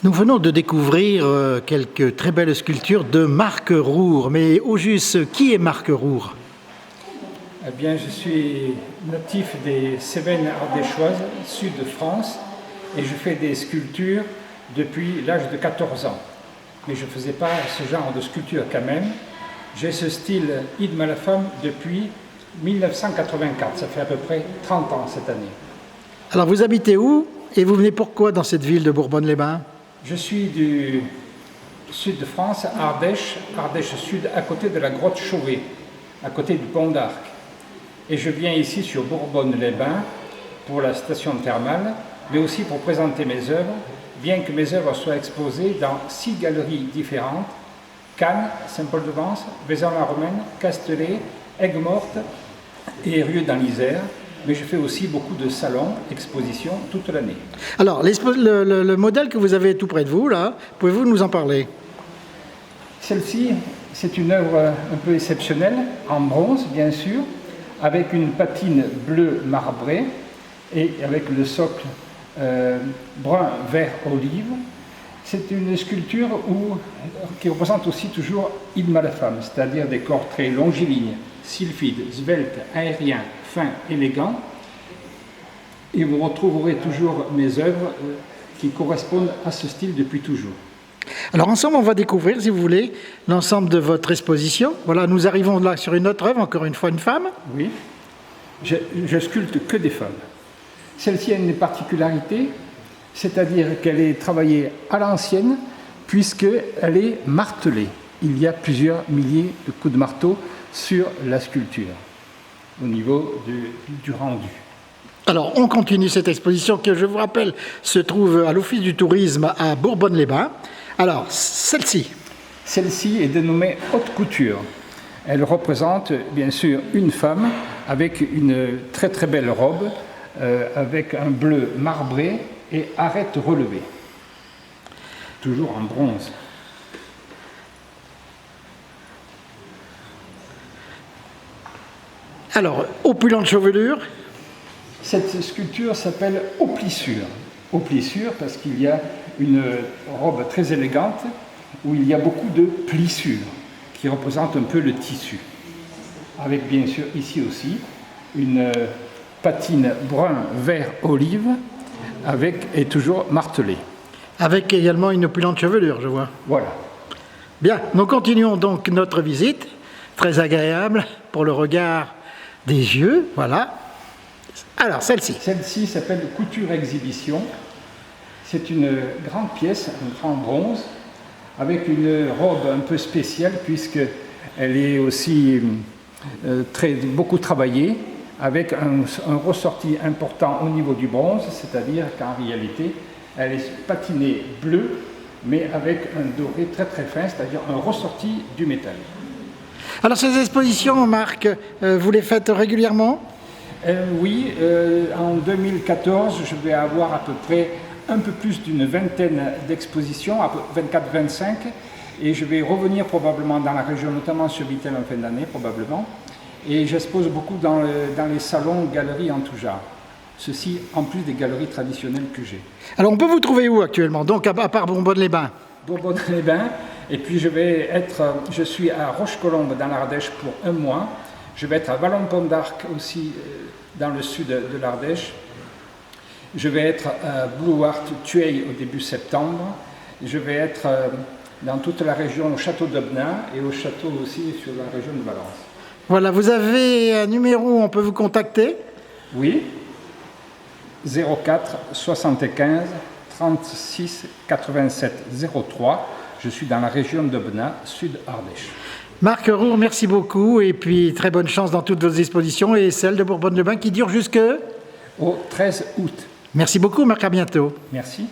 Nous venons de découvrir quelques très belles sculptures de Marc Roure. Mais au juste, qui est Marc Roure? Eh bien, je suis natif des Cévennes ardéchoises, sud de France, et je fais des sculptures depuis l'âge de 14 ans. Mais je ne faisais pas ce genre de sculpture quand même. J'ai ce style Id Malafam depuis 1984, ça fait à peu près 30 ans cette année. Alors vous habitez où et vous venez pourquoi dans cette ville de Bourbonne-les-Bains? Je suis du sud de France, Ardèche sud, à côté de la grotte Chauvet, à côté du pont d'Arc. Et je viens ici sur Bourbonne-les-Bains pour la station thermale, mais aussi pour présenter mes œuvres, bien que mes œuvres soient exposées dans 6 galeries différentes: Cannes, Saint-Paul-de-Vence, Vaison-la-Romaine, Castellet, Aigues-Mortes et Rieux dans l'Isère. Mais je fais aussi beaucoup de salons, expositions toute l'année. Alors, le modèle que vous avez tout près de vous, là, pouvez-vous nous en parler? Celle-ci, c'est une œuvre un peu exceptionnelle, en bronze bien sûr, avec une patine bleue marbrée et avec le socle brun, vert, olive. C'est une sculpture qui représente aussi toujours Id Malafam, c'est-à-dire des corps très longilignes, sylphides, sveltes, aériens, fins, élégants. Et vous retrouverez toujours mes œuvres qui correspondent à ce style depuis toujours. Alors ensemble, on va découvrir, si vous voulez, l'ensemble de votre exposition. Voilà, nous arrivons là sur une autre œuvre, encore une fois une femme. Oui, je sculpte que des femmes. Celle-ci a une particularité, c'est-à-dire qu'elle est travaillée à l'ancienne, puisqu'elle est martelée. Il y a plusieurs milliers de coups de marteau sur la sculpture, au niveau du rendu. Alors, on continue cette exposition qui, je vous rappelle, se trouve à l'Office du tourisme à Bourbonne-les-Bains. Alors, celle-ci. Celle-ci est dénommée haute couture. Elle représente bien sûr une femme avec une très très belle robe, avec un bleu marbré et arêtes relevées. Toujours en bronze. Alors, opulente chevelure. Cette sculpture s'appelle aux plissures. Aux plissures parce qu'il y a une robe très élégante où il y a beaucoup de plissures qui représentent un peu le tissu. Avec bien sûr ici aussi une patine brun, vert, olive et toujours martelée. Avec également une opulente chevelure, je vois. Voilà. Bien, nous continuons donc notre visite, très agréable pour le regard des yeux, voilà. Alors, celle-ci. Celle-ci s'appelle Couture Exhibition. C'est une grande pièce, un grand bronze, avec une robe un peu spéciale, puisqu'elle est aussi beaucoup travaillée, avec un ressorti important au niveau du bronze, c'est-à-dire qu'en réalité, elle est patinée bleue, mais avec un doré très très fin, c'est-à-dire un ressorti du métal. Alors, ces expositions, Marc, vous les faites régulièrement? Oui, en 2014, je vais avoir à peu près un peu plus d'une vingtaine d'expositions, 24-25, et je vais revenir probablement dans la région, notamment sur Vittel en fin d'année, probablement. Et j'expose beaucoup dans les salons, galeries en tout genre. Ceci en plus des galeries traditionnelles que j'ai. Alors, on peut vous trouver où actuellement? Donc, à part Bourbonne-les-Bains? Bourbonne-les-Bains, et puis je suis à Rochecolombe dans l'Ardèche pour un mois. Je vais être à Vallon-Pont d'Arc aussi, dans le sud de l'Ardèche. Je vais être à Blouart, Tueil au début septembre. Je vais être dans toute la région, au château d'Aubenas et au château aussi sur la région de Valence. Voilà, vous avez un numéro où on peut vous contacter? Oui, 04 75 36 87 03. Je suis dans la région d'Aubenas, sud Ardèche. Marc Roure, merci beaucoup et puis très bonne chance dans toutes vos expositions et celle de Bourbonne-les-Bains qui dure jusqu'au 13 août. Merci beaucoup Marc, à bientôt. Merci.